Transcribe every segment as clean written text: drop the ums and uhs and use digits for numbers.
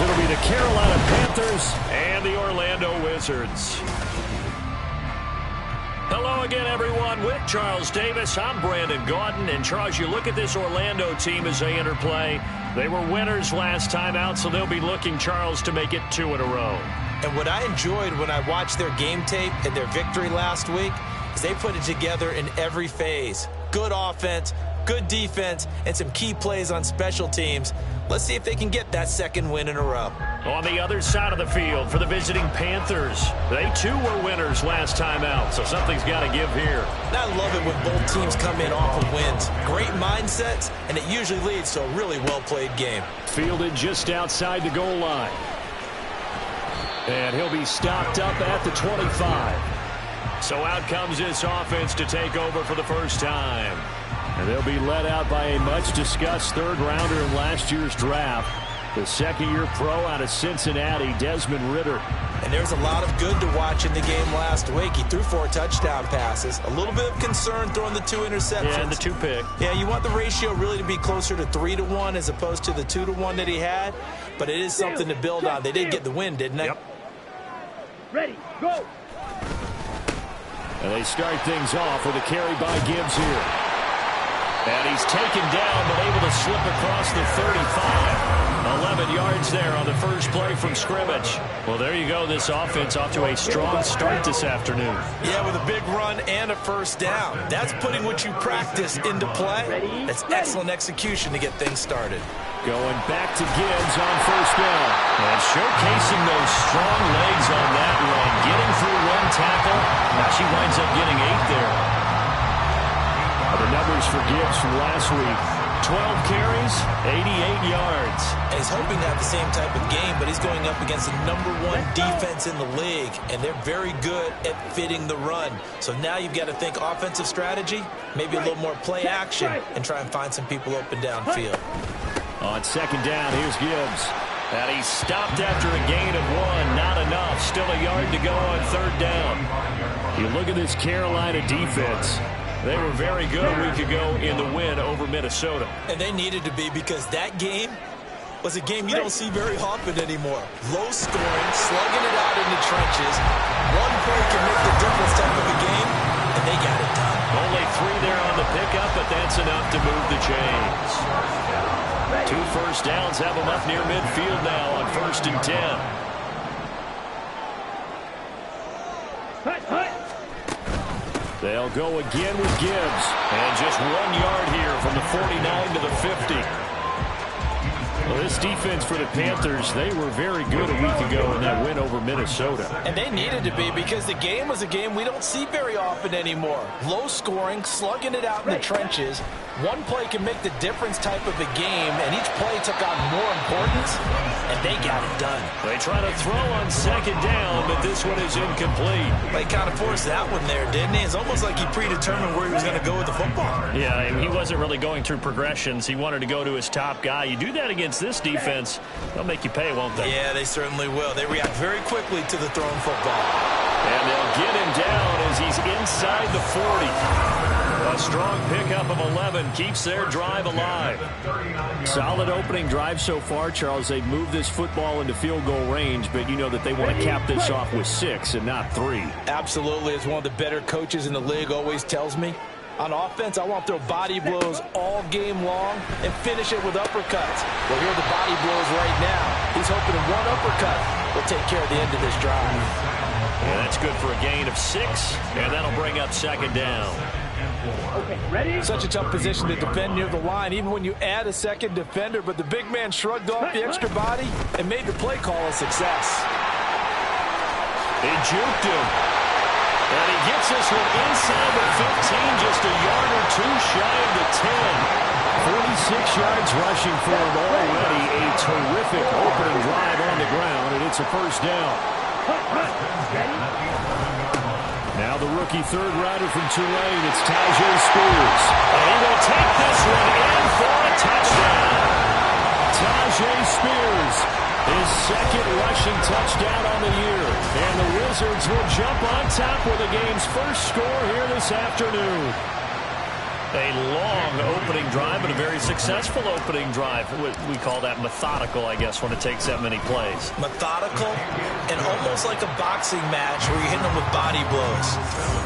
it'll be the Carolina Panthers and the Orlando Wizards. Hello again, everyone. With Charles Davis, I'm Brandon Gaudin. And, Charles, you look at this Orlando team as they enter play. They were winners last time out, so they'll be looking, Charles, to make it 2 in a row. And what I enjoyed when I watched their game tape and their victory last week is they put it together in every phase. Good offense, good defense, and some key plays on special teams. Let's see if they can get that 2nd win in a row. On the other side of the field for the visiting Panthers, they too were winners last time out, so something's got to give here. And I love it when both teams come in off of wins. Great mindsets, and it usually leads to a really well-played game. Fielded just outside the goal line. And he'll be stopped up at the 25. So out comes this offense to take over for the first time. And they'll be led out by a much-discussed third-rounder in last year's draft, the second-year pro out of Cincinnati, Desmond Ridder. And there's a lot of good to watch in the game last week. He threw 4 touchdown passes. A little bit of concern throwing the 2 interceptions. Yeah, and the 2 pick. Yeah, you want the ratio really to be closer to 3-to-1 as opposed to the 2-to-1 that he had. But it is something to build on. They did get the win, didn't they? Yep. Ready, go! And they start things off with a carry by Gibbs here. And he's taken down, but able to slip across the 35. 11 yards there on the first play from scrimmage. Well, there you go. This offense off to a strong start this afternoon. Yeah, with a big run and a first down. That's putting what you practice into play. That's excellent execution to get things started. Going back to Gibbs on first down. And showcasing those strong legs on that run. Getting through 1 tackle. Now she winds up getting 8 there. The numbers for Gibbs from last week. 12 carries, 88 yards. And he's hoping to have the same type of game, but he's going up against the #1 defense in the league, and they're very good at fitting the run. So now you've got to think offensive strategy, maybe a little more play action, and try and find some people open downfield. On second down, here's Gibbs. And he's stopped after a gain of 1. Not enough. Still a yard to go on third down. You look at this Carolina defense. They were very good a week ago in the win over Minnesota. And they needed to be, because that game was a game you don't see very often anymore. Low scoring, slugging it out in the trenches. One play can make the difference type of a game, and they got it done. Only 3 there on the pickup, but that's enough to move the chains. 2 first downs have them up near midfield now on 1st and 10. They'll go again with Gibbs. And just 1 yard here from the 49 to the 50. Well, this defense for the Panthers, they were very good a week ago in that win over Minnesota. And they needed to be, because the game was a game we don't see very often anymore. Low scoring, slugging it out in the trenches. One play can make the difference type of a game, and each play took on more importance, and they got it done. They try to throw on second down, but this one is incomplete. They kind of forced that one there, didn't he? It's almost like he predetermined where he was going to go with the football. Yeah, and he wasn't really going through progressions. He wanted to go to his top guy. You do that against this defense, they'll make you pay, won't they? Yeah, they certainly will. They react very quickly to the thrown football. And they'll get him down as he's inside the 40. A strong pickup of 11 keeps their drive alive. Solid opening drive so far, Charles. They've moved this football into field goal range, but you know that they want to cap this off with 6 and not 3. Absolutely. As one of the better coaches in the league always tells me, on offense, I want to throw body blows all game long and finish it with uppercuts. Well, here are the body blows right now. He's hoping that 1 uppercut will take care of the end of this drive. Yeah, that's good for a gain of 6, and that'll bring up second down. Okay, ready? Such a tough position to defend near the line, even when you add a second defender, but the big man shrugged off the extra body and made the play call a success. He juked him. And he gets this one inside the 15, just a yard or 2 shy of the 10. 46 yards rushing for him already. A terrific opening drive on the ground, and it's a first down. Now the rookie third rounder from Tulane, it's Tajay Spears. And he will take this one in for a touchdown. Tajay Spears, his 2nd rushing touchdown on the year. And the Wizards will jump on top with the game's first score here this afternoon. A long opening drive and a very successful opening drive. We call that methodical, I guess, when it takes that many plays. Methodical and almost like a boxing match where you're hitting them with body blows.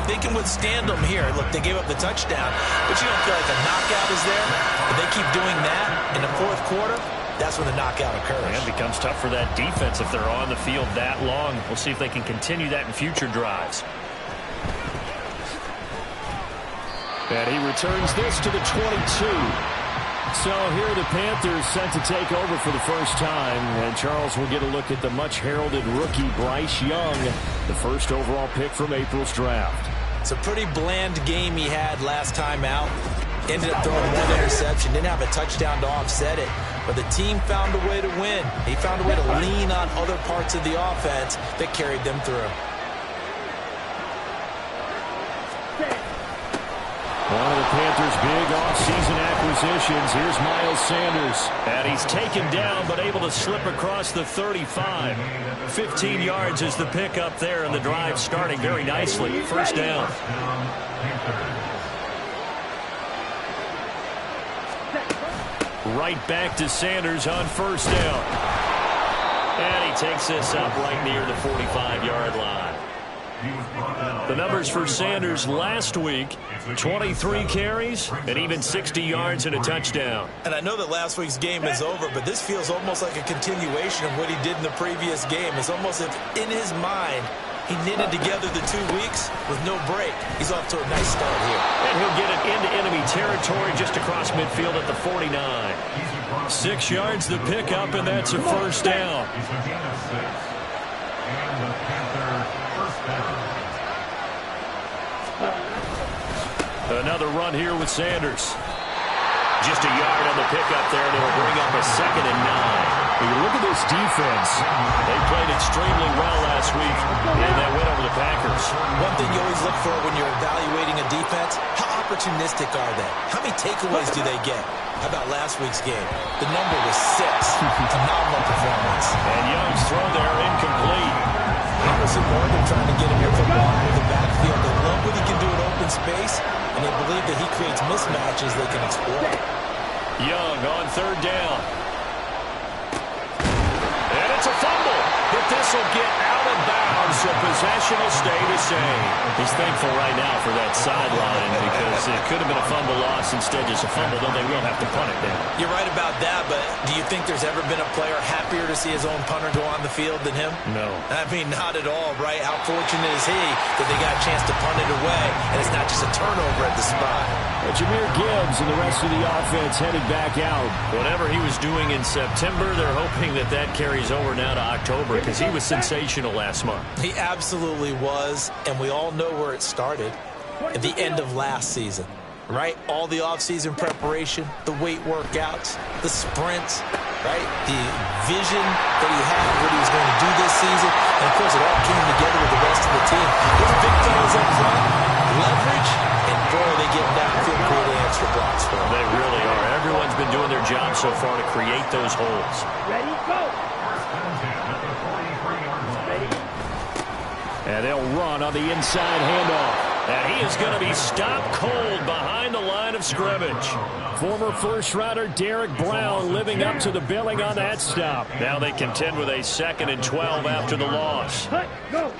They can withstand them here. Look, they gave up the touchdown, but you don't feel like a knockout is there. But they keep doing that in the fourth quarter. That's when the knockout occurs. And it becomes tough for that defense if they're on the field that long. We'll see if they can continue that in future drives. And he returns this to the 22. So here are the Panthers set to take over for the first time. And Charles will get a look at the much-heralded rookie Bryce Young, the first overall pick from April's draft. It's a pretty bland game he had last time out. Ended up throwing one interception. Didn't have a touchdown to offset it. But the team found a way to win. He found a way to lean on other parts of the offense that carried them through. One of the Panthers' big offseason acquisitions. Here's Miles Sanders. And he's taken down but able to slip across the 35. 15 yards is the pickup there, and the drive starting very nicely. First down. Right back to Sanders on first down. And he takes this up right near the 45-yard line. The numbers for Sanders last week, 23 carries and even 60 yards and a touchdown. And I know that last week's game is over, but this feels almost like a continuation of what he did in the previous game. It's almost as if in his mind he knitted together the 2 weeks with no break. He's off to a nice start here. And he'll get it into enemy territory just across midfield at the 49. 6 yards the pickup, and that's a first down. Another run here with Sanders. Just a yard on the pickup there, and it'll bring up a 2nd and 9. When you look at this defense, they played extremely well last week in that win over the Packers. One thing you always look for when you're evaluating a defense, how opportunistic are they? How many takeaways do they get? How about last week's game? The number was 6. Phenomenal performance. And Young's throw there incomplete. Harrison Morgan trying to get him here from the backfield. They love what he can do in open space, and they believe that he creates mismatches they can exploit. Young on third down. And it's a fumble, but this will get out of bounds, so possession will stay the same. He's thankful right now for that sideline because it could have been a fumble loss, instead just a fumble, though they will have to punt it down. You're right about that, but do you think there's ever been a player happier to see his own punter go on the field than him? No. I mean, not at all, right? How fortunate is he that they got a chance to punt it away, and it's not just a turnover at the spot. Jahmyr Gibbs and the rest of the offense headed back out. Whatever he was doing in September, they're hoping that that carries over now to October because he was sensational last month. He absolutely was, and we all know where it started at the end of last season, right? All the offseason preparation, the weight workouts, the sprints, right? The vision that he had of what he was going to do this season, and of course it all came together with the rest of the team. Those big fellas up front, leverage, and boy, they get downfield creating extra blocks for them. They really are. Everyone's been doing their job so far to create those holes. Ready, go! And they'll run on the inside handoff. And he is going to be stopped cold behind the line of scrimmage. Former first-rounder Derek Brown living up to the billing on that stop. Now they contend with a 2nd and 12 after the loss. Go!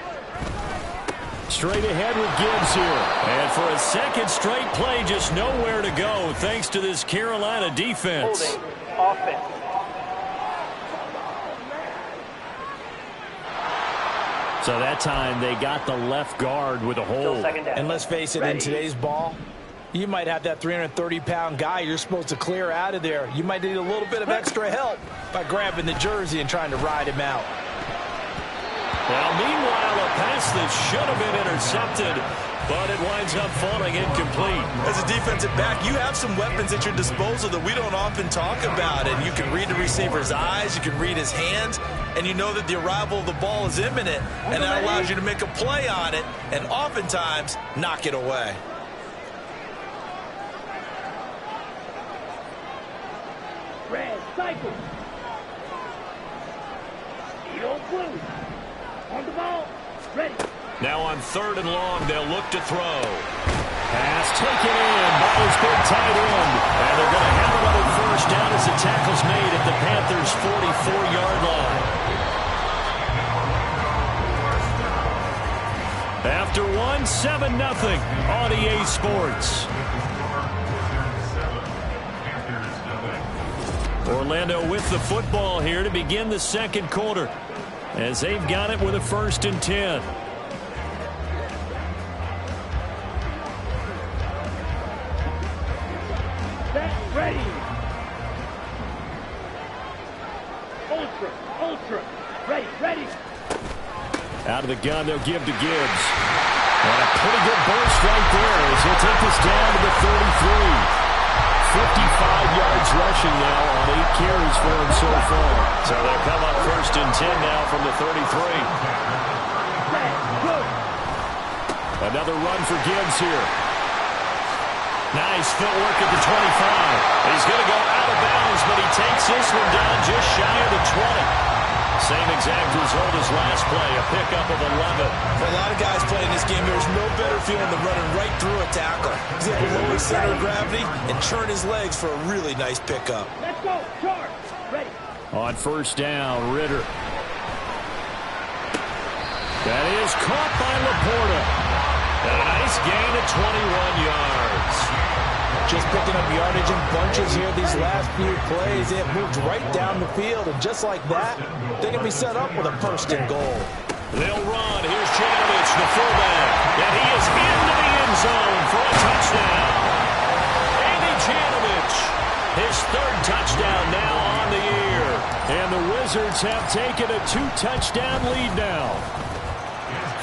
Straight ahead with Gibbs here. And for a second straight play, just nowhere to go thanks to this Carolina defense. Holding. Offense. So that time they got the left guard with a hold. And let's face it, in today's ball, you might have that 330-pound guy you're supposed to clear out of there. You might need a little bit of extra help by grabbing the jersey and trying to ride him out. Well, meanwhile, a pass that should have been intercepted, but it winds up falling incomplete. As a defensive back, you have some weapons at your disposal that we don't often talk about. And you can read the receiver's eyes, you can read his hands, and you know that the arrival of the ball is imminent. And that allows you to make a play on it and oftentimes knock it away. Red, cycle. Steel blue. On the ball. Ready. Now on 3rd and long, they'll look to throw. Pass taken in by his big tight end. And they're going to have another first down as the tackle's made at the Panthers' 44-yard line. After one, 7-0 on EA Sports. Orlando with the football here to begin the second quarter, as they've got it with a 1st and 10. Ready. Ultra. Ready. Out of the gun, they'll give to Gibbs. And a pretty good burst right there as he'll take this down to the 33. 55 yards rushing now on 8 carries for him so far. So they'll come up 1st and 10 now from the 33. Another run for Gibbs here. Nice footwork at the 25. He's going to go out of bounds, but he takes this one down just shy of the 20. Same exact result as last play, a pickup of 11. For a lot of guys playing this game, there's no better feeling than running right through a tackle. He's able to lower his center of gravity and churn his legs for a really nice pickup. Let's go. Charge. Ready. On 1st down, Ritter. That is caught by Laporta. A nice gain of 21 yards. Just picking up yardage in bunches here these last few plays. They have moved right down the field, and just like that, they're going to be set up with a 1st and goal. They'll run. Here's Janovich, the fullback. And he is into the end zone for a touchdown. Andy Janovich, his 3rd touchdown now on the year. And the Wizards have taken a 2-touchdown lead now.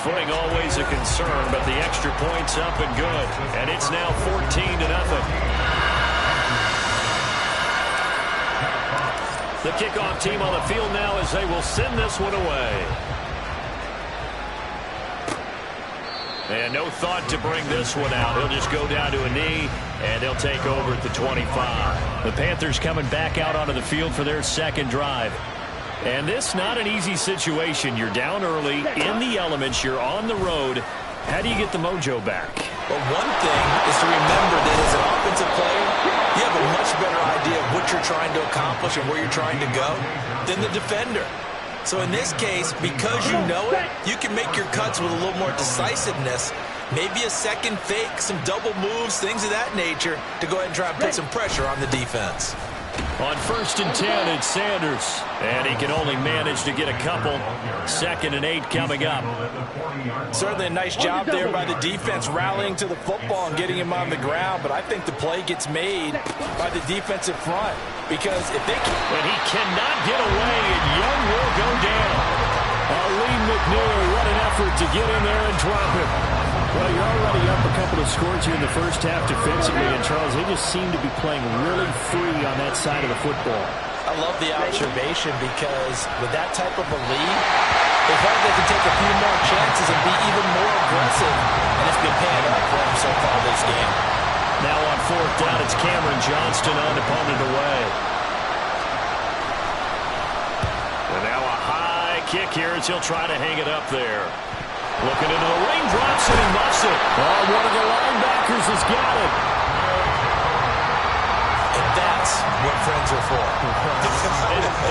Footing always a concern, but the extra point's up and good. And it's now 14-0. The kickoff team on the field now as they will send this one away. And no thought to bring this one out. He'll just go down to a knee, and they'll take over at the 25. The Panthers coming back out onto the field for their 2nd drive. And this not an easy situation. You're down early, in the elements, you're on the road. How do you get the mojo back? Well, one thing is to remember that as an offensive player, you have a much better idea of what you're trying to accomplish and where you're trying to go than the defender. So in this case, because you know it, you can make your cuts with a little more decisiveness. Maybe a second fake, some double moves, things of that nature to go ahead and try and put some pressure on the defense. On 1st and 10, it's Sanders. And he can only manage to get a couple. 2nd and 8 coming up. Certainly a nice job there by the defense rallying to the football and getting him on the ground. But I think the play gets made by the defensive front. Because if they can... And he cannot get away, and Young will go down. Lee McNeil, what an effort to get in there and drop him. Well, you're already up a couple of scores here in the first half defensively, and Charles, they just seem to be playing really free on that side of the football. I love the observation because with that type of a lead, they felt they could take a few more chances and be even more aggressive, and it's been paying off for them so far this game. Now on 4th down, it's Cameron Johnston on to punt it away. And now a high kick here as he'll try to hang it up there. Looking into the raindrops, and he muffs it. Oh, one of the linebackers has got it. And that's what friends are for.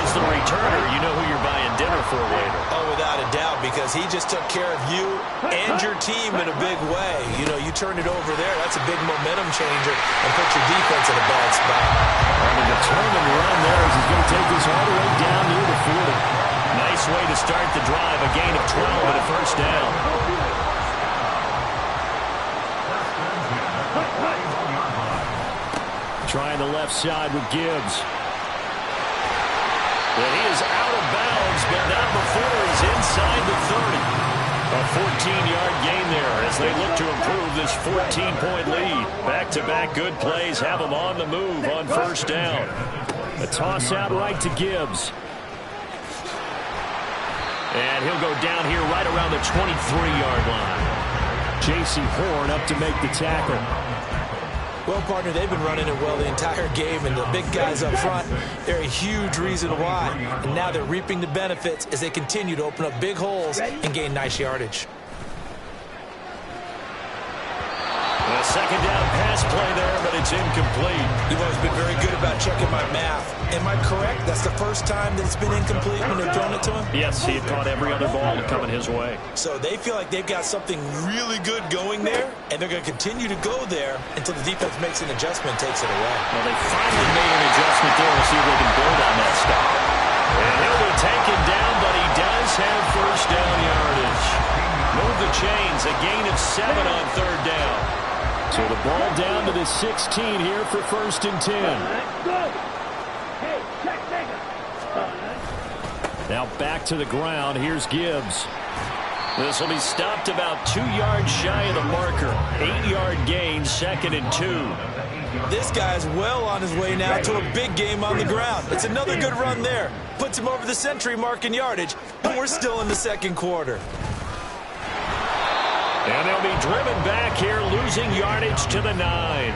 As the returner, you know who you're buying dinner for later. Oh, without a doubt, because he just took care of you and your team in a big way. You know, you turn it over there, that's a big momentum changer and put your defense in a bad spot. And a determined run there as he's going to take this all the way down near the 40. Nice way to start the drive, a gain of 12 and a 1st down. Trying the left side with Gibbs. And he is out of bounds, but not before he's inside the 30. A 14-yard gain there as they look to improve this 14-point lead. Back-to-back good plays have them on the move on 1st down. A toss out right to Gibbs. And he'll go down here right around the 23-yard line. J.C. Horn up to make the tackle. Well, partner, they've been running it well the entire game, and the big guys up front, they're a huge reason why. And now they're reaping the benefits as they continue to open up big holes and gain nice yardage. And A second down pass play there, but it's incomplete. You've always been very good about checking my math. Am I correct? That's the first time that it's been incomplete when they've thrown it to him? Yes, he had caught every other ball coming his way. So they feel like they've got something really good going there, and they're going to continue to go there until the defense makes an adjustment and takes it away. Well, they finally made an adjustment there to see if they can build on that stop. And he'll be taken down, but he does have first down yardage. Move the chains, a gain of 7 on third down. So the ball down to the 16 here for 1st and 10. Now back to the ground. Here's Gibbs. This will be stopped about 2 yards shy of the marker. 8-yard gain, 2nd and 2. This guy's well on his way now to a big game on the ground. It's another good run there. Puts him over the century mark in yardage, and we're still in the second quarter. And they'll be driven back here, losing yardage to the 9.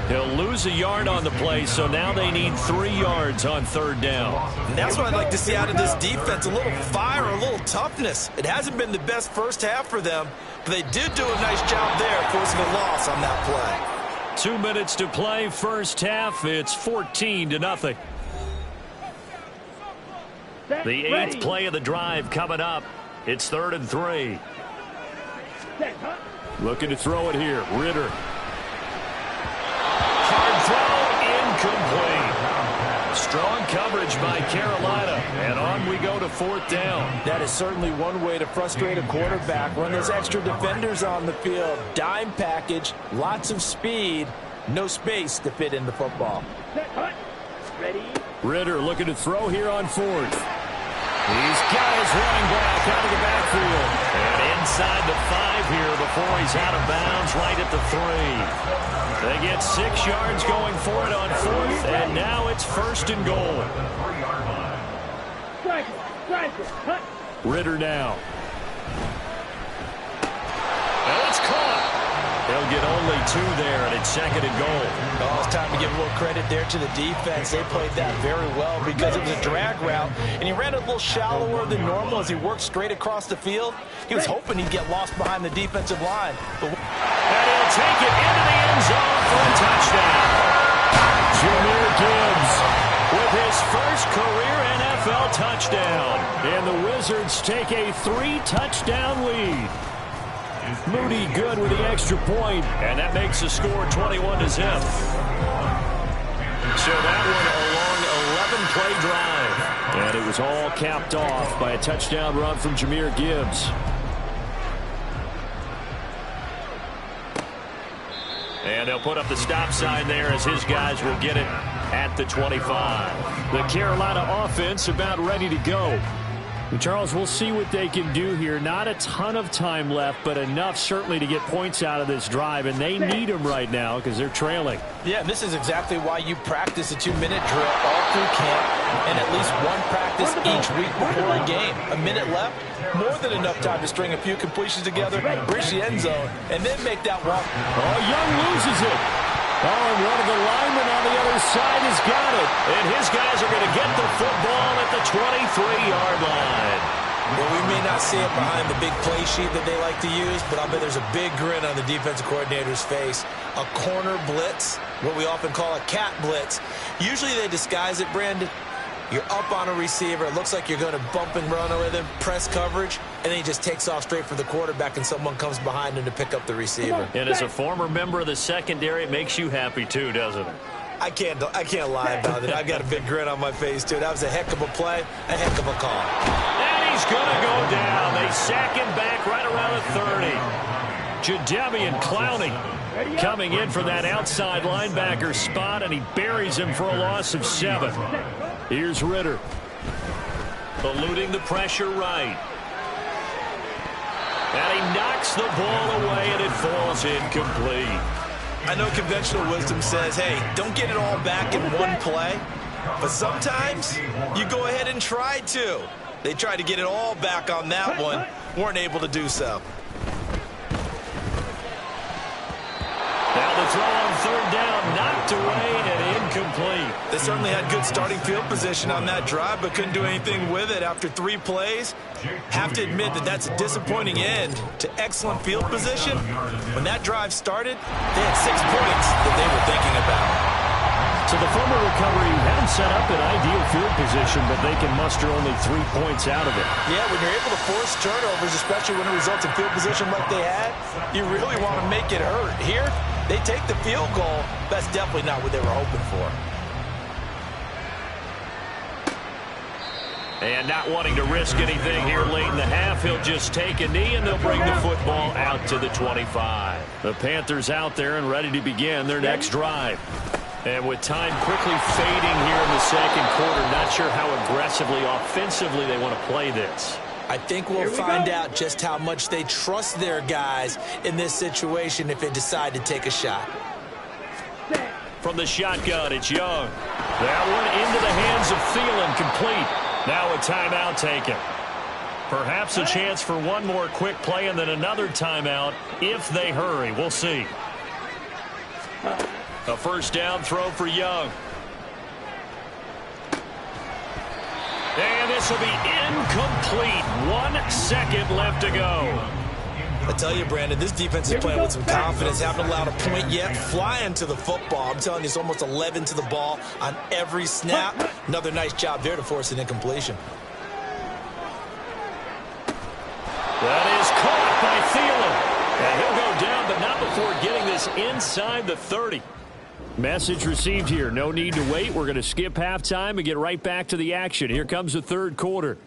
He'll lose a yard on the play, so now they need 3 yards on third down. And that's what I'd like to see out of this defense, a little fire, a little toughness. It hasn't been the best first half for them, but they did do a nice job there forcing a loss on that play. 2 minutes to play, first half. It's 14-0. The 8th play of the drive coming up. It's 3rd and 3. Looking to throw it here. Ritter. Hard throw, incomplete. Strong coverage by Carolina. And on we go to 4th down. That is certainly one way to frustrate a quarterback. Run those extra defenders on the field. Dime package, lots of speed, no space to fit in the football. Ritter looking to throw here on 4th. He's got his running back out of the backfield. And inside the 5 here before he's out of bounds right at the 3. They get 6 yards going for it on 4th, and now it's 1st and goal. Ritter now. And it's caught. They'll get only 2 there, and it's 2nd and goal. Oh, it's time to give a little credit there to the defense. They played that very well because it was a drag route, and he ran it a little shallower than normal as he worked straight across the field. He was hoping he'd get lost behind the defensive line. And he'll take it into the end zone for a touchdown. Jahmyr Gibbs with his first career NFL touchdown. And the Wizards take a 3-touchdown lead. Moody good with the extra point, and that makes the score 21-0. So that one a long 11-play drive. And it was all capped off by a touchdown run from Jahmyr Gibbs. And they'll put up the stop sign there as his guys will get it at the 25. The Carolina offense about ready to go. And Charles, we'll see what they can do here. Not a ton of time left, but enough certainly to get points out of this drive, and they need them right now because they're trailing. Yeah, and this is exactly why you practice a 2-minute drill all through camp and at least one practice each week before a game. A minute left, more than enough time to string a few completions together, bridge the end zone, and then make that walk. Oh, Young loses it. Oh, and one of the linemen on the other side has got it. And his guys are going to get the football at the 23-yard line. Well, we may not see it behind the big play sheet that they like to use, but I'll bet there's a big grin on the defensive coordinator's face. A corner blitz, what we often call a cat blitz. Usually they disguise it, Brandon. You're up on a receiver. It looks like you're going to bump and run with him, press coverage, and then he just takes off straight for the quarterback, and someone comes behind him to pick up the receiver. And as a former member of the secondary, it makes you happy too, doesn't it? I can't lie about it. I've got a big grin on my face, too. That was a heck of a play, a heck of a call. And he's going to go down. They sack him back right around the 30. Jadeveon Clowney coming in from that outside linebacker spot, and he buries him for a loss of 7. Here's Ritter. Eluding the pressure right. And he knocks the ball away, and it falls incomplete. I know conventional wisdom says, hey, don't get it all back in one play. But sometimes you go ahead and try to. They tried to get it all back on that one. Weren't able to do so. Now the throw on third down, knocked away and incomplete. They certainly had good starting field position on that drive, but couldn't do anything with it after 3 plays. Have to admit that that's a disappointing end to excellent field position. When that drive started, they had 6 points that they were thinking about. So the fumble recovery hadn't set up an ideal field position, but they can muster only 3 points out of it. Yeah, when you're able to force turnovers, especially when it results in field position like they had, you really want to make it hurt. Here, they take the field goal. That's definitely not what they were hoping for. And not wanting to risk anything here late in the half, he'll just take a knee, and they'll bring the football out to the 25. The Panthers out there and ready to begin their next drive. And with time quickly fading here in the second quarter, not sure how aggressively, offensively they want to play this. I think we'll find out just how much they trust their guys in this situation if they decide to take a shot. From the shotgun, it's Young. That one into the hands of Thielen, complete. Now a timeout taken. Perhaps a chance for one more quick play and then another timeout if they hurry. We'll see. A first down throw for Young. And this will be incomplete. 1 second left to go. I tell you, Brandon, this defense is playing with some confidence. Haven't allowed a point yet. Flying to the football. I'm telling you, it's almost 11 to the ball on every snap. Another nice job there to force an incompletion. That is caught by Thielen. And he'll go down, but not before getting this inside the 30. Message received here. No need to wait. We're going to skip halftime and get right back to the action. Here comes the third quarter.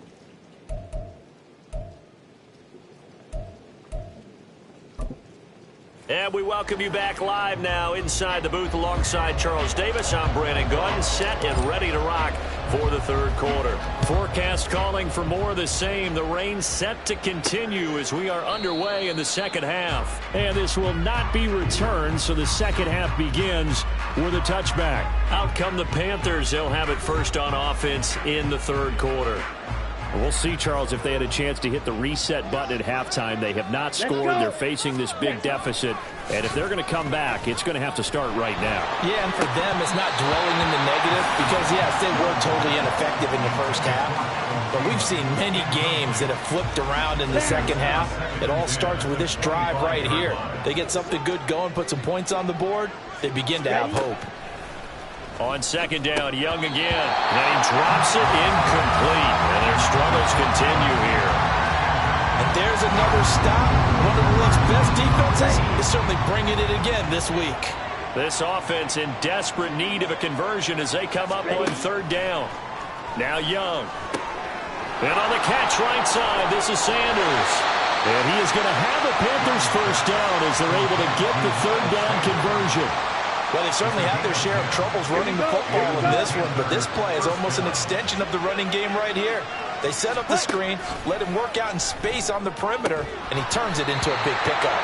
And we welcome you back live now inside the booth alongside Charles Davis. I'm Brandon Gaudin, set and ready to rock for the third quarter. Forecast calling for more of the same. The rain set to continue as we are underway in the second half. And this will not be returned, so the second half begins with a touchback. Out come the Panthers. They'll have it first on offense in the third quarter. We'll see, Charles, if they had a chance to hit the reset button at halftime. They have not scored. They're facing this big deficit. And if they're going to come back, it's going to have to start right now. Yeah, and for them, it's not dwelling in the negative because, yes, they were totally ineffective in the first half. But we've seen many games that have flipped around in the second half. It all starts with this drive right here. They get something good going, put some points on the board, they begin to have hope. On second down, Young again. And he drops it incomplete. And their struggles continue here. And there's another stop. One of the league's best defenses is certainly bringing it again this week. This offense in desperate need of a conversion as they come up on third down. Now Young. And on the catch right side, this is Sanders. And he is going to have the Panthers first down as they're able to get the third down conversion. Well, they certainly had their share of troubles running the football in this one, but this play is almost an extension of the running game right here. They set up the screen, let him work out in space on the perimeter, and he turns it into a big pickup.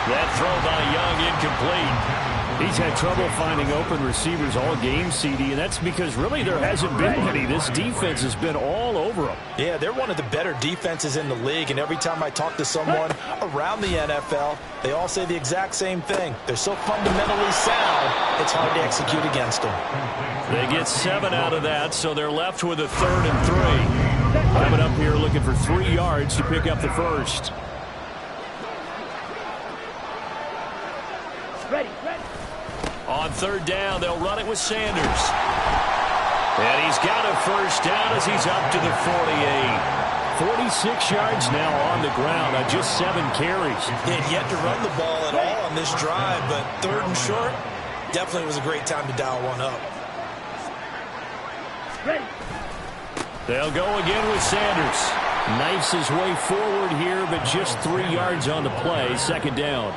That throw by Young incomplete. He's had trouble finding open receivers all game, CD, and that's because really there hasn't been any. This defense has been all over them. Yeah, they're one of the better defenses in the league, and every time I talk to someone around the NFL, they all say the exact same thing. They're so fundamentally sound, it's hard to execute against them. They get 7 out of that, so they're left with a 3rd and 3. Coming up here looking for 3 yards to pick up the first. Ready. On third down, they'll run it with Sanders. And he's got a first down as he's up to the 48. 46 yards now on the ground on just 7 carries. He had yet to run the ball at all on this drive, but 3rd and short definitely was a great time to dial one up. Ready. They'll go again with Sanders. Knifes his way forward here, but just 3 yards on the play. Second down.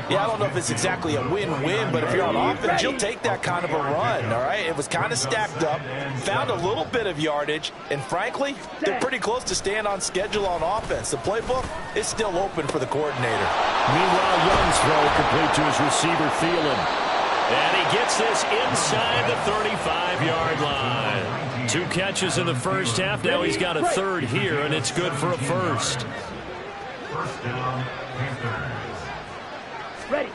Yeah, I don't know if it's exactly a win-win, but if you're on offense, you'll take that kind of a run, all right? It was kind of stacked up, found a little bit of yardage, and frankly, they're pretty close to staying on schedule on offense. The playbook is still open for the coordinator. Meanwhile, Young's throw complete to his receiver, Thielen. And he gets this inside the 35-yard line. 2 catches in the first half. Now he's got a 3rd here, and it's good for a first. First down, Panthers. Ready.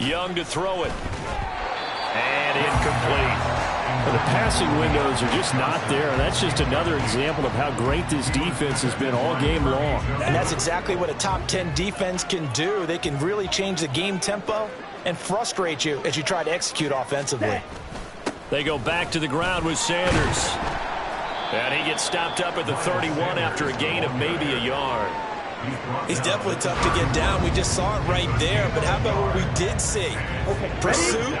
Young to throw it. And incomplete. The passing windows are just not there. And that's just another example of how great this defense has been all game long. And that's exactly what a top 10 defense can do. They can really change the game tempo and frustrate you as you try to execute offensively. They go back to the ground with Sanders. And he gets stopped up at the 31 after a gain of maybe a yard. He's definitely tough to get down. We just saw it right there. But how about what we did see? Pursuit,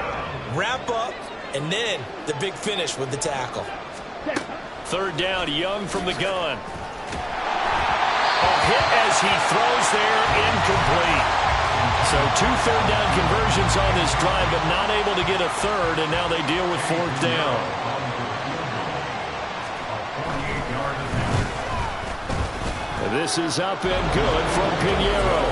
wrap up, and then the big finish with the tackle. Third down, Young from the gun. A hit as he throws there, incomplete. So 2 third-down conversions on this drive, but not able to get a third, and now they deal with 4th down. This is up and good from Pinheiro.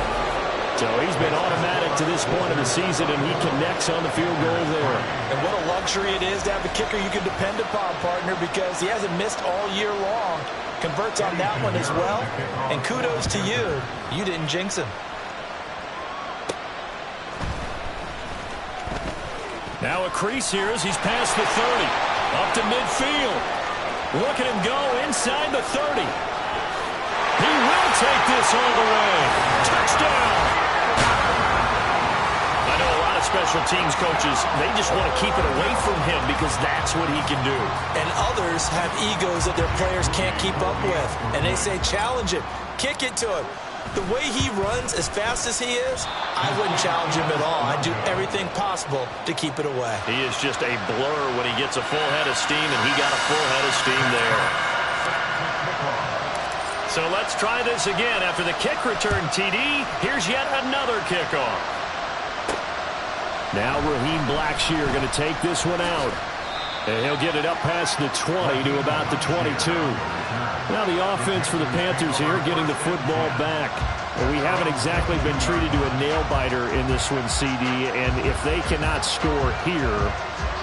So he's been automatic to this point of the season, and he connects on the field goal there. And what a luxury it is to have a kicker you can depend upon, partner, because he hasn't missed all year long. Converts on that one as well. And kudos to you. You didn't jinx him. Now a crease here as he's past the 30. Up to midfield. Look at him go inside the 30. He will take this all the way. Touchdown. I know a lot of special teams coaches, they just want to keep it away from him because that's what he can do. And others have egos that their players can't keep up with. And they say, challenge him. Kick it to him. The way he runs as fast as he is, I wouldn't challenge him at all. I'd do everything possible to keep it away. He is just a blur when he gets a full head of steam, and he got a full head of steam there. So let's try this again. After the kick return TD, here's yet another kickoff. Now Raheem Blackshear going to take this one out. And he'll get it up past the 20 to about the 22. Now the offense for the Panthers here getting the football back. Well, we haven't exactly been treated to a nail-biter in this one, CD. And if they cannot score here,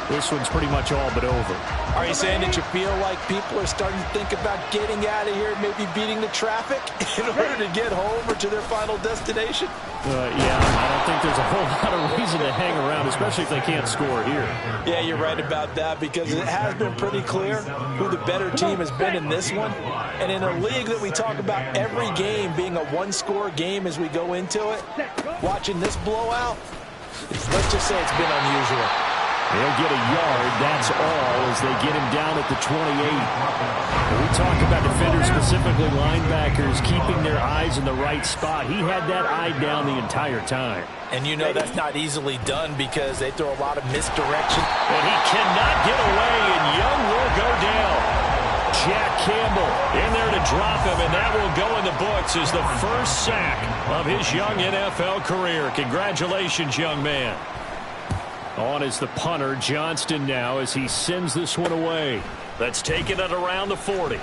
this one's pretty much all but over. Are you saying that you feel like people are starting to think about getting out of here, maybe beating the traffic in order to get home or to their final destination? Yeah, I don't think there's a whole lot of reason to hang around, especially if they can't score here. Yeah, you're right about that because it has been pretty clear who the better team has been in this one. And in a league that we talk about every game being a one-score game as we go into it, watching this blowout, let's just say it's been unusual. They'll get a yard, that's all, as they get him down at the 28. When we talk about defenders, specifically linebackers, keeping their eyes in the right spot. He had that eye down the entire time. And you know that's not easily done because they throw a lot of misdirection. And he cannot get away, and Young will go down. Jack Campbell in there to drop him, and that will go in the books as the first sack of his young NFL career. Congratulations, young man. On is the punter, Johnston, now as he sends this one away. Let's take it at around the 40.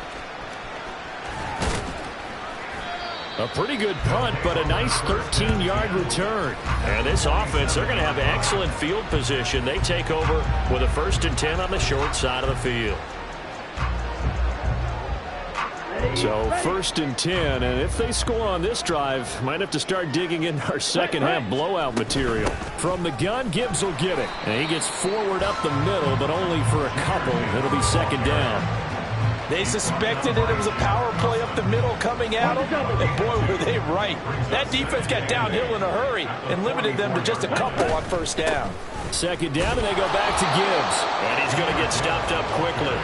A pretty good punt, but a nice 13-yard return. And this offense, they're going to have excellent field position. They take over with a 1st and 10 on the short side of the field. So 1st and 10, and if they score on this drive, might have to start digging in our second half blowout material. From the gun, Gibbs will get it. And he gets forward up the middle, but only for a couple. It'll be 2nd down. They suspected that it was a power play up the middle coming at them, and boy, were they right. That defense got downhill in a hurry and limited them to just a couple on 1st down. 2nd down, and they go back to Gibbs. And he's going to get stopped up quickly.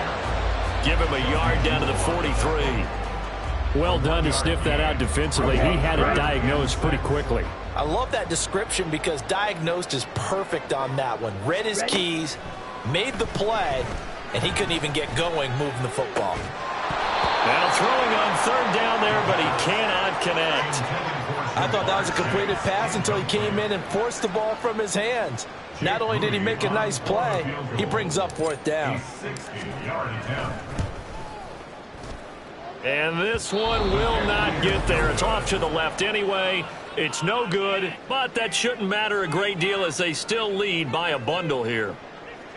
Give him a yard down to the 43. Well done to sniff that out defensively. He had it diagnosed pretty quickly. I love that description because diagnosed is perfect on that one. Read his keys, made the play, and he couldn't even get going moving the football. Now throwing on 3rd down there, but he cannot connect. I thought that was a completed pass until he came in and forced the ball from his hands. Not only did he make a nice play, he brings up 4th down. And this one will not get there. It's off to the left anyway. It's no good, but that shouldn't matter a great deal as they still lead by a bundle here.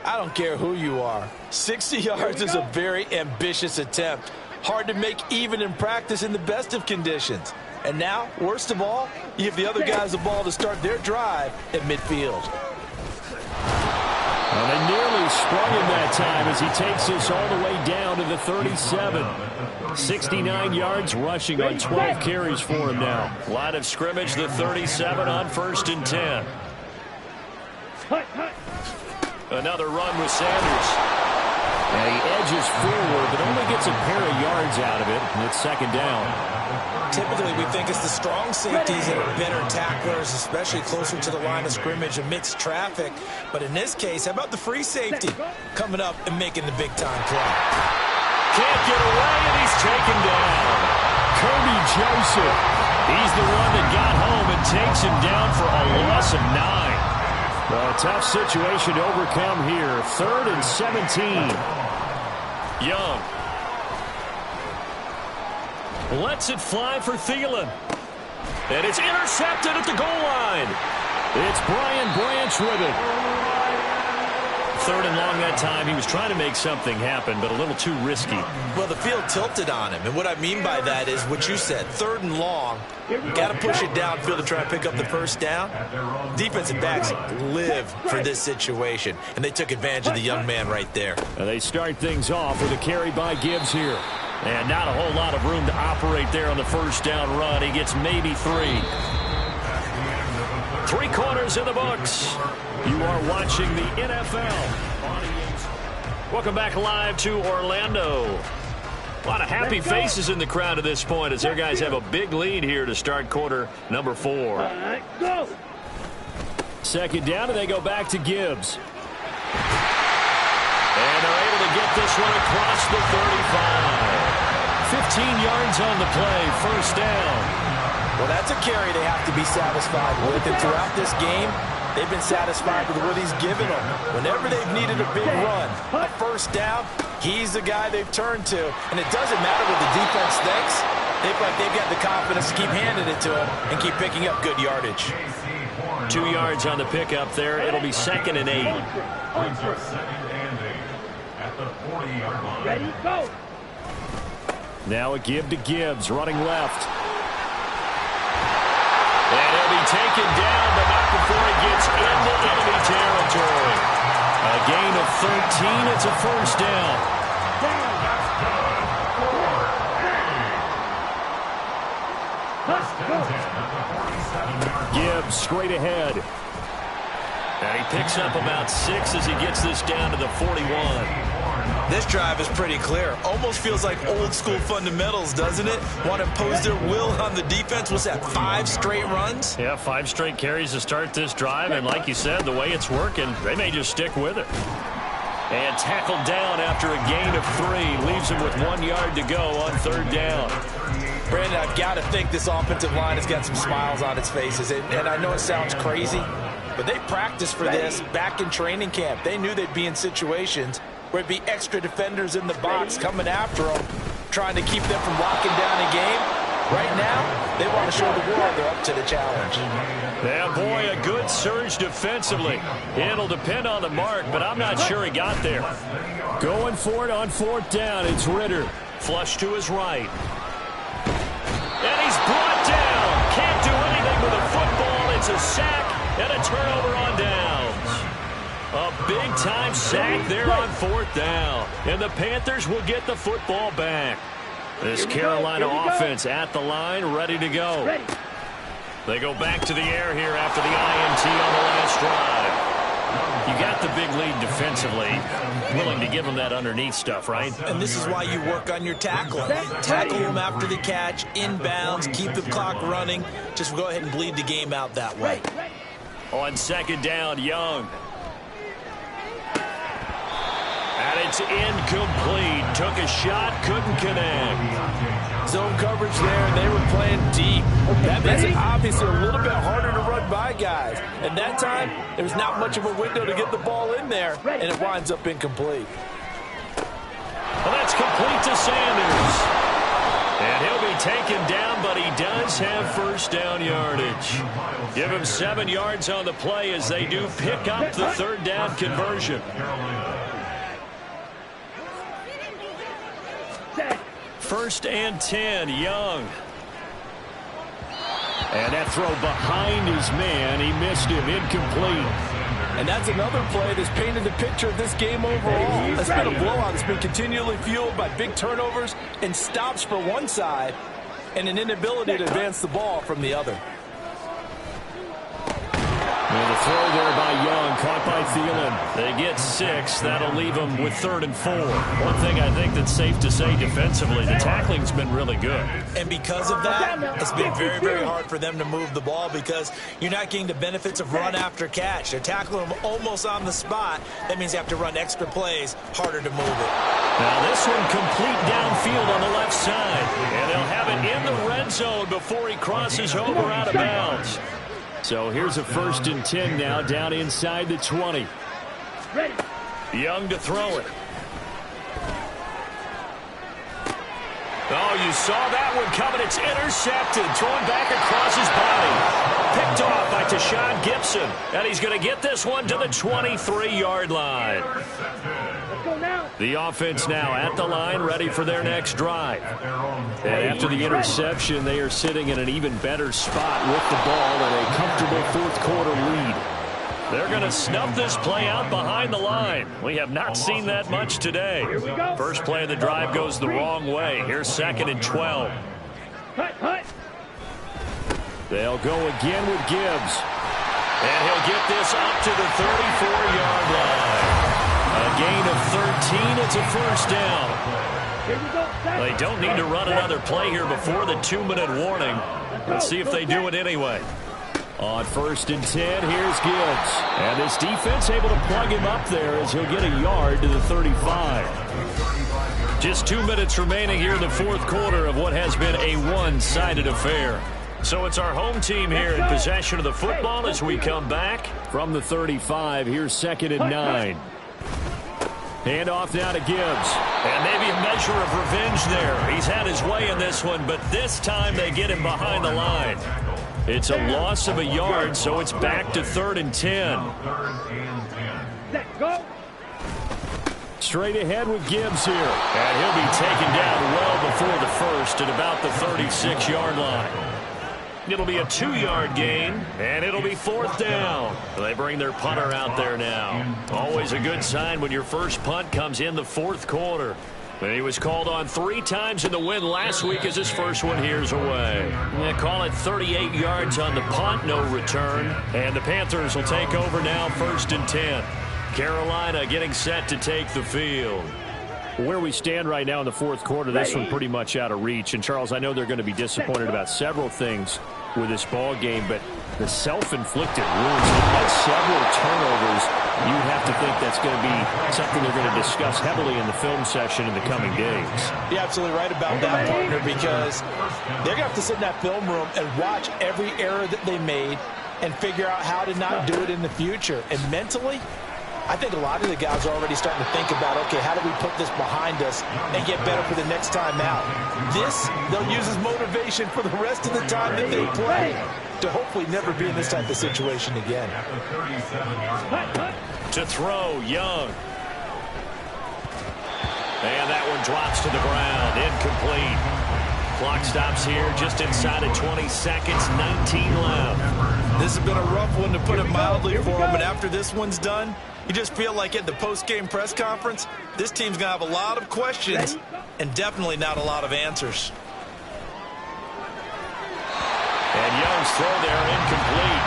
I don't care who you are. 60 yards is a very ambitious attempt. Hard to make even in practice in the best of conditions. And now, worst of all, you give the other guys the ball to start their drive at midfield. Well, And nearly sprung him that time as he takes this all the way down to the 37. 69 yards rushing on 12 carries for him now. Line of scrimmage, the 37 on 1st and 10. Another run with Sanders. And he edges forward, but only gets a pair of yards out of it. And it's 2nd down. Typically, we think it's the strong safeties that are better tacklers, especially closer to the line of scrimmage amidst traffic. But in this case, how about the free safety coming up and making the big-time play? Can't get away, and he's taken down. Kirby Joseph. He's the one that got home and takes him down for a loss of 9. Well, a tough situation to overcome here. 3rd and 17. Young. Lets it fly for Thielen. And it's intercepted at the goal line. It's Brian Branch with it. 3rd and long that time. He was trying to make something happen, but a little too risky. Well, the field tilted on him. And what I mean by that is what you said. 3rd and long. Got to push it downfield to try and pick up the 1st down. Defensive backs live for this situation. And they took advantage of the young man right there. And they start things off with a carry by Gibbs here. And not a whole lot of room to operate there on the 1st down run. He gets maybe 3. 3 quarters in the books. You are watching the NFL. Welcome back live to Orlando. A lot of happy faces in the crowd at this point as their guys have a big lead here to start quarter number 4. Go! 2nd down, and they go back to Gibbs. And they're able to get this one across the 35. 15 yards on the play, 1st down. Well, that's a carry they have to be satisfied with. And throughout this game, they've been satisfied with what he's given them. Whenever they've needed a big run, a 1st down, he's the guy they've turned to. And it doesn't matter what the defense thinks. They feel like they've got the confidence to keep handing it to him and keep picking up good yardage. 2 yards on the pickup there. It'll be 2nd and 8. Ready, go! Now a give to Gibbs, running left. And he'll be taken down, but not before he gets into enemy territory. A gain of 13. It's a 1st down. Gibbs straight ahead. And he picks up about 6 as he gets this down to the 41. This drive is pretty clear. Almost feels like old school fundamentals, doesn't it? Want to impose their will on the defense. What's that, 5 straight runs? Yeah, 5 straight carries to start this drive. And like you said, the way it's working, they may just stick with it. And tackled down after a gain of 3. Leaves him with 1 yard to go on 3rd down. Brandon, I've got to think this offensive line has got some smiles on its faces. And I know it sounds crazy, but they practiced for this back in training camp. They knew they'd be in situations where it'd be extra defenders in the box coming after them, trying to keep them from locking down a game. Right now, they want to show the world they're up to the challenge. Yeah, boy, a good surge defensively. It'll depend on the mark, but I'm not sure he got there. Going for it on 4th down, it's Ritter. Flush to his right. And he's brought down. Can't do anything with a football. It's a sack and a turnover on downs. A big-time sack there on 4th down. And the Panthers will get the football back. This Carolina offense at the line, ready to go. They go back to the air here after the INT on the last drive. You got the big lead defensively. Willing to give them that underneath stuff, right? And this is why you work on your tackling. Tackle them after the catch, inbounds, keep the clock running. Just go ahead and bleed the game out that way. On 2nd down, Young. And it's incomplete. Took a shot, couldn't connect. Zone coverage there, and they were playing deep. That makes it obviously a little bit harder to run by guys. And that time, there was not much of a window to get the ball in there, and it winds up incomplete. Well, that's complete to Sanders. And he'll be taken down, but he does have 1st down yardage. Give him 7 yards on the play as they do pick up the 3rd down conversion. 1st and 10, Young. And that throw behind his man. He missed him, incomplete. And that's another play that's painted the picture of this game overall. It's been a blowout that's been continually fueled by big turnovers and stops for one side and an inability to advance the ball from the other. And the throw there by Young, caught by Thielen. They get 6. That'll leave them with 3rd and 4. One thing I think that's safe to say defensively, the tackling's been really good. And because of that, it's been very, very hard for them to move the ball because you're not getting the benefits of run after catch. They're tackling them almost on the spot. That means you have to run extra plays, harder to move it. Now this one complete downfield on the left side. And they'll have it in the red zone before he crosses over out of bounds. So here's a 1st and 10 now, down inside the 20. Ready. Young to throw it. Oh, you saw that one coming. It's intercepted. Thrown back across his body. Picked off by Tashawn Gibson. And he's going to get this one to the 23-yard line. Let's go now. The offense now at the line, ready for their next drive. And after the interception, they are sitting in an even better spot with the ball and a comfortable 4th quarter lead. They're going to snub this play out behind the line. We have not seen that much today. First play of the drive goes the wrong way. Here's 2nd and 12. They'll go again with Gibbs. And he'll get this up to the 34-yard line. A gain of 13. It's a 1st down. They don't need to run another play here before the 2-minute warning. Let's see if they do it anyway. On 1st and 10, here's Gibbs. And this defense able to plug him up there as he'll get a yard to the 35. Just 2 minutes remaining here in the 4th quarter of what has been a one-sided affair. So it's our home team here in possession of the football as we come back from the 35. Here's 2nd and 9. Hand off now to Gibbs. And maybe a measure of revenge there. He's had his way in this one, but this time they get him behind the line. It's a loss of a yard, so it's back to 3rd and 10. Set, go. Straight ahead with Gibbs here. And he'll be taken down well before the 1st at about the 36-yard line. It'll be a 2-yard gain, and it'll be 4th down. They bring their punter out there now. Always a good sign when your first punt comes in the 4th quarter. And he was called on 3 times in the win last week as his first one here's away. They call it 38 yards on the punt, no return. And the Panthers will take over now, 1st and 10. Carolina getting set to take the field. Where we stand right now in the 4th quarter, this one pretty much out of reach. And, Charles, I know they're going to be disappointed about several things with this ball game, but the self-inflicted wounds, they've had several turnovers. You'd have to think that's going to be something they're going to discuss heavily in the film session in the coming days. You're absolutely right about that, partner, because they're going to have to sit in that film room and watch every error that they made and figure out how to not do it in the future. And mentally, I think a lot of the guys are already starting to think about, okay, how do we put this behind us and get better for the next time out? This, they'll use as motivation for the rest of the time that they play to hopefully never be in this type of situation again. To throw, Young. And that one drops to the ground, incomplete. Clock stops here just inside of 20 seconds, 19 left. This has been a rough one, to put it mildly, for them, and after this one's done, you just feel like at the post-game press conference, this team's going to have a lot of questions and definitely not a lot of answers. And Young's throw there, incomplete.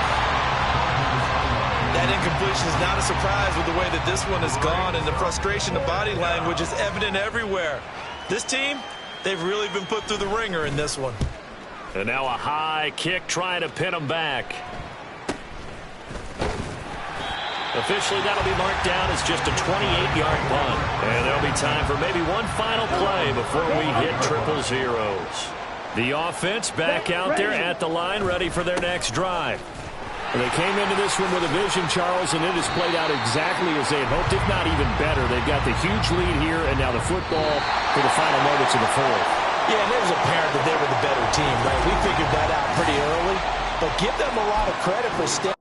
That incompletion is not a surprise with the way that this one has gone, and the frustration of body language is evident everywhere. This team, they've really been put through the ringer in this one. And now a high kick trying to pin them back. Officially, that'll be marked down as just a 28-yard punt. And there'll be time for maybe one final play before we hit 000. The offense back out there at the line, ready for their next drive. They came into this one with a vision, Charles, and it has played out exactly as they had hoped, if not even better. They've got the huge lead here, and now the football for the final moments of the 4th. Yeah, and it was apparent that they were the better team, right? We figured that out pretty early, but give them a lot of credit for staying